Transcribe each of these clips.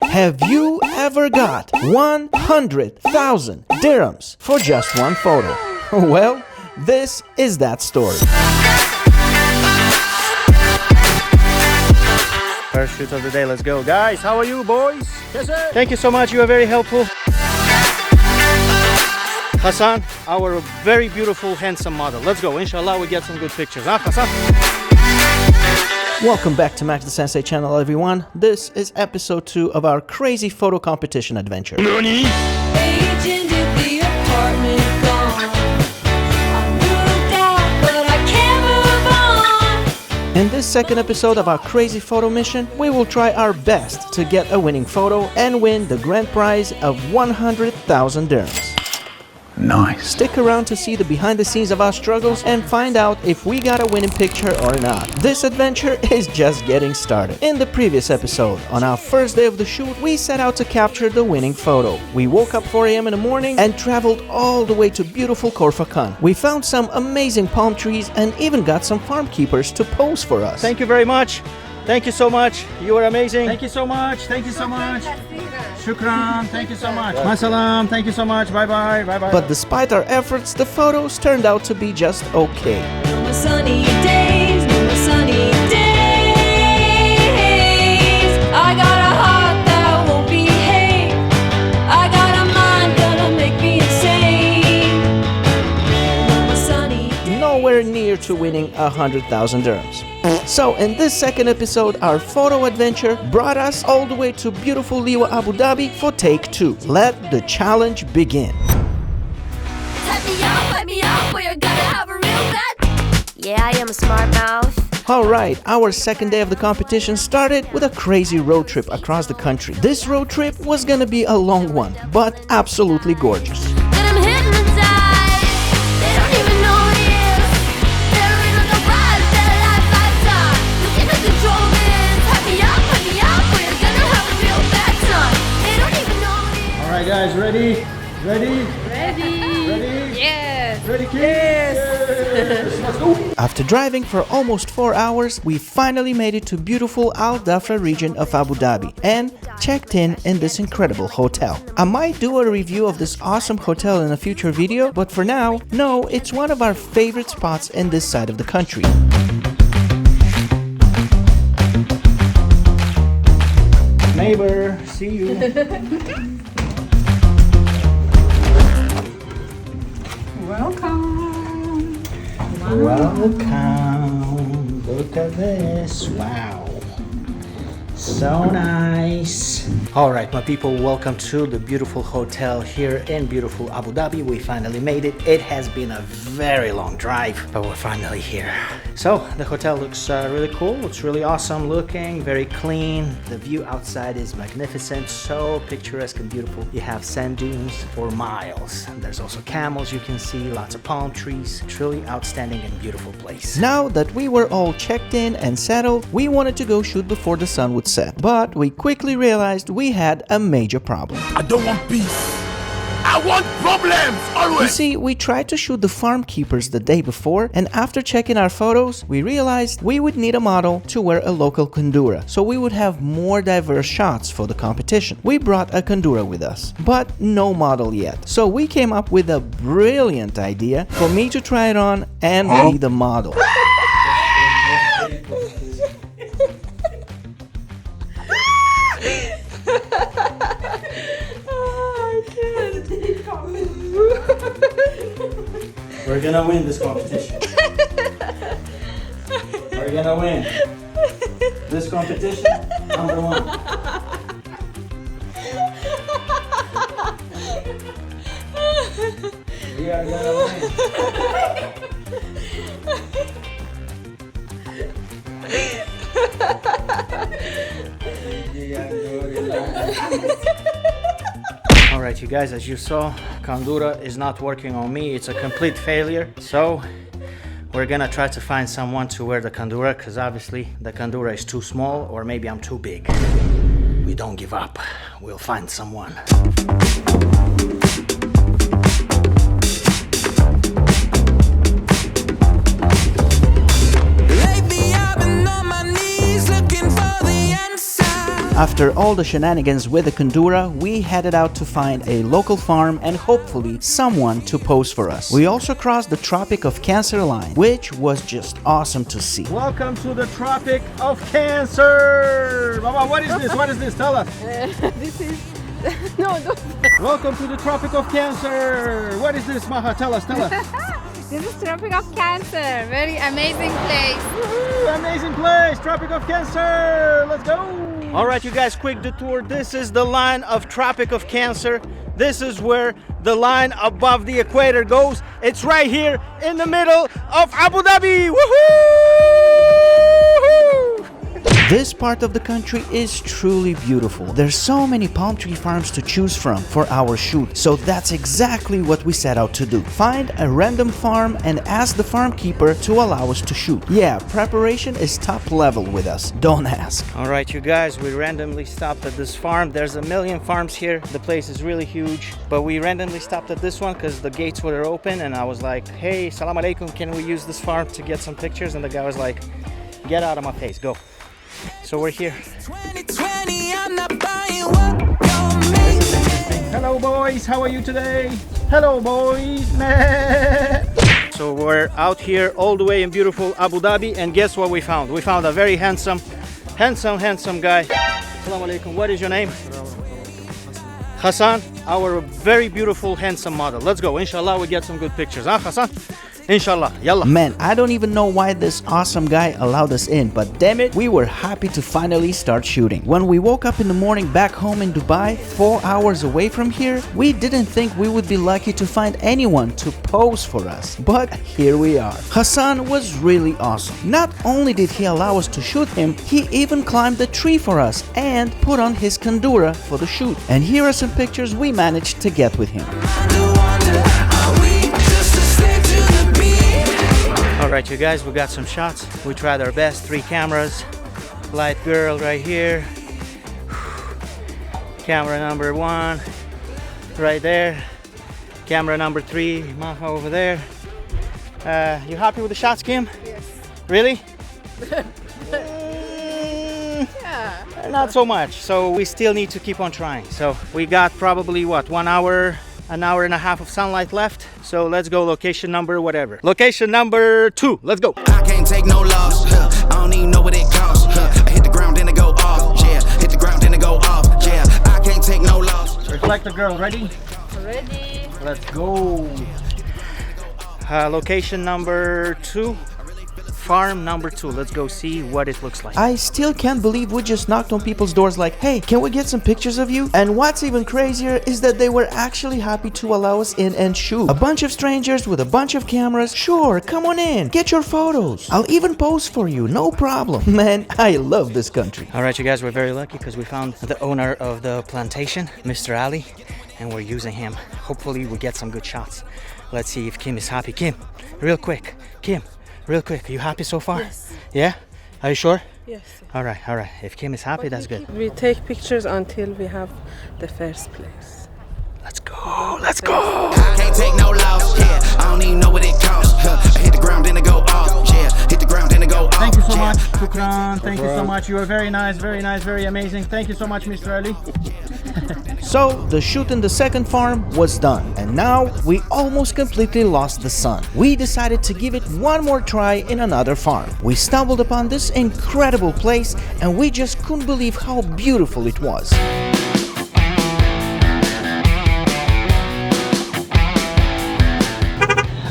Have you ever got 100,000 dirhams for just one photo? Well, this is that story. First shoot of the day, let's go. Guys, how are you, boys? Yes, sir. Thank you so much, you are very helpful. Hassan, our very beautiful, handsome model. Let's go, inshallah we get some good pictures, huh, Hassan? Welcome back to Max the Sensei channel, everyone. This is episode 2 of our crazy photo competition adventure. NANI? Agent at the apartment gone. I moved out, but I can't move on. In this second episode of our crazy photo mission, we will try our best to get a winning photo and win the grand prize of 100,000 dirhams. Nice. Stick around to see the behind the scenes of our struggles and find out if we got a winning picture or not. This adventure is just getting started. In the previous episode, on our first day of the shoot, we set out to capture the winning photo. We woke up 4 a.m. in the morning and traveled all the way to beautiful Korfakan. We found some amazing palm trees and even got some farm keepers to pose for us. Thank you very much. Thank you so much. You are amazing. Thank you so much. Thank you so much. Shukran. Thank you so much. Masalam. Thank you so much. Bye bye. Bye bye. But despite our efforts, the photos turned out to be just okay. No more sunny days. No more sunny days. I got a heart that won't behave. I got a mind gonna make me insane. No more sunny days. Nowhere near to winning 100,000 dirhams. So in this second episode, our photo adventure brought us all the way to beautiful Liwa, Abu Dhabi for take 2. Let the challenge begin. Yeah, I am a smart mouth. Alright, our second day of the competition started with a crazy road trip across the country. This road trip was gonna be a long one, but absolutely gorgeous. Guys, ready? Ready? Ready? Ready? Yes! Ready, kids? Yes! Let's go! After driving for almost 4 hours, we finally made it to beautiful Al Dhafra region of Abu Dhabi and checked in this incredible hotel. I might do a review of this awesome hotel in a future video, but for now, no, it's one of our favorite spots in this side of the country. Neighbor, see you. Welcome! Welcome! Look at this! Wow! So nice! Alright, my people, welcome to the beautiful hotel here in beautiful Abu Dhabi. We finally made it. It has been a very long drive, but we're finally here. So, the hotel looks really cool. It's really awesome looking, very clean. The view outside is magnificent, so picturesque and beautiful. You have sand dunes for miles. There's also camels you can see, lots of palm trees. Truly outstanding and beautiful place. Now that we were all checked in and settled, we wanted to go shoot before the sun would set. But we quickly realized we had a major problem. I don't want peace. I want problems, always! You see, we tried to shoot the farm keepers the day before, and after checking our photos, we realized we would need a model to wear a local kandura, so we would have more diverse shots for the competition. We brought a kandura with us, but no model yet. So we came up with a brilliant idea for me to try it on and be the model. We're gonna win this competition. We're gonna win this competition. Number 1. We are gonna win. Alright, you guys, as you saw, kandura is not working on me. It's a complete failure. So we're gonna try to find someone to wear the kandura, because obviously the kandura is too small, or maybe I'm too big. We don't give up. We'll find someone. After all the shenanigans with the kandura, we headed out to find a local farm and hopefully someone to pose for us. We also crossed the Tropic of Cancer line, which was just awesome to see. Welcome to the Tropic of Cancer! Mama, what is this? What is this? Tell us. This is no, don't. Welcome to the Tropic of Cancer! What is this, Maha? Tell us, tell us. This is Tropic of Cancer. Very amazing place. Woohoo, amazing place, Tropic of Cancer! Let's go! Alright you guys, quick detour. This is the line of Tropic of Cancer. This is where the line above the equator goes. It's right here in the middle of Abu Dhabi! Woohoo! This part of the country is truly beautiful. There's so many palm tree farms to choose from for our shoot, so that's exactly what we set out to do. Find a random farm and ask the farm keeper to allow us to shoot. Yeah, preparation is top level with us, don't ask. Alright you guys, we randomly stopped at this farm. There's a million farms here. The place is really huge, but we randomly stopped at this one because the gates were open and I was like, hey, salam alaikum, can we use this farm to get some pictures? And the guy was like, get out of my face, go. So we're here. 2020, I'm not buying what you mean. Hello boys, how are you today? Hello boys. So we're out here all the way in beautiful Abu Dhabi, and guess what we found? We found a very handsome guy. Assalamu alaikum. What is your name? Hassan, our very beautiful handsome model. Let's go. Inshallah we get some good pictures. Huh, Hassan? Inshallah, yalla. Man, I don't even know why this awesome guy allowed us in, but damn it, we were happy to finally start shooting. When we woke up in the morning back home in Dubai, 4 hours away from here, we didn't think we would be lucky to find anyone to pose for us. But here we are. Hassan was really awesome. Not only did he allow us to shoot him, he even climbed the tree for us and put on his kandura for the shoot. And here are some pictures we managed to get with him. Alright you guys, we got some shots. We tried our best, 3 cameras. Light girl right here. Camera number 1 right there. Camera number 3, Maha over there. You happy with the shots, Kim? Yes. Really? Yeah. Not so much. So we still need to keep on trying. So we got probably what, 1 hour, an hour and a half of sunlight left. So let's go location number whatever. Location number 2. Let's go. I can't take no loss. I don't even know what it costs. I hit the ground then it go off. Yeah, hit the ground then it go off. Yeah, I can't take no loss. Reflector girl, ready? Ready. Let's go. Location number 2. Farm number 2. Let's go see what it looks like. I still can't believe we just knocked on people's doors like, hey, can we get some pictures of you? And what's even crazier is that they were actually happy to allow us in and shoot. A bunch of strangers with a bunch of cameras. Sure, come on in, get your photos. I'll even pose for you, no problem. Man, I love this country. All right, you guys, we're very lucky because we found the owner of the plantation, Mr. Ali, and we're using him. Hopefully we get some good shots. Let's see if Kim is happy. Kim, real quick. Kim, real quick, are you happy so far? Yes. Yeah? Are you sure? Yes. All right. If Kim is happy, that's good. We take pictures until we have the first place. Let's go. Let's go. I can't take no loss. Yeah, I don't even know what it costs. I hit the ground then it go off. Yeah, hit the ground then it go off. Thank you so much, Shukran. Thank you so much. You are very nice, very amazing. Thank you so much, Mr. Ali. So, the shoot in the second farm was done, and now we almost completely lost the sun. We decided to give it one more try in another farm. We stumbled upon this incredible place, and we just couldn't believe how beautiful it was.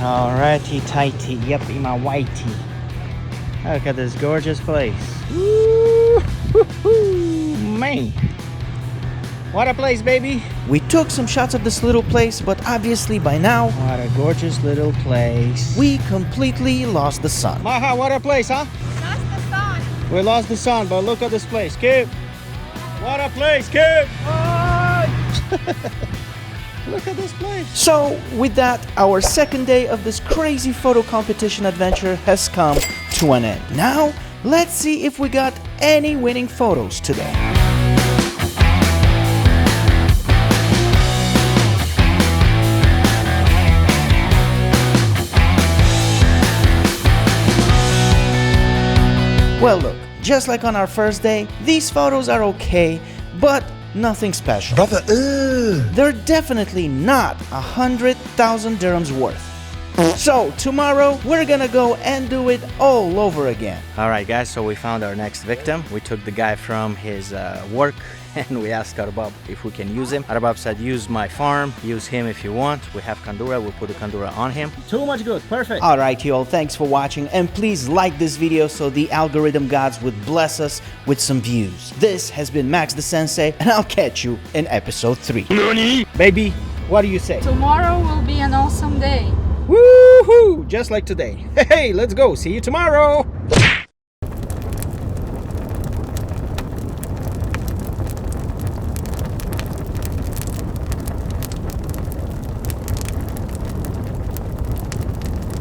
Alrighty tighty, yep, my whitey. Look at this gorgeous place. Woo-hoo-hoo, man. What a place, baby. We took some shots of this little place, but obviously by now, what a gorgeous little place. We completely lost the sun. Maha, what a place, huh? Lost the sun. We lost the sun, but look at this place. Kip. What a place, Kip. Look at this place. So, with that, our second day of this crazy photo competition adventure has come to an end. Now, let's see if we got any winning photos today. Well, look, just like on our first day, these photos are okay, but nothing special. Brother, They're definitely not 100,000 dirhams worth. So tomorrow we're gonna go and do it all over again. Alright guys, so we found our next victim. We took the guy from his work and we asked Arbab if we can use him. Arbab said use my farm, use him if you want. We have kandura, we'll put the kandura on him. Too much good, perfect. Alright y'all, thanks for watching and please like this video so the algorithm gods would bless us with some views. This has been Max the Sensei and I'll catch you in episode 3. Nani? Baby, what do you say? Tomorrow will be an awesome day. Woohoo! Just like today. Hey, let's go. See you tomorrow.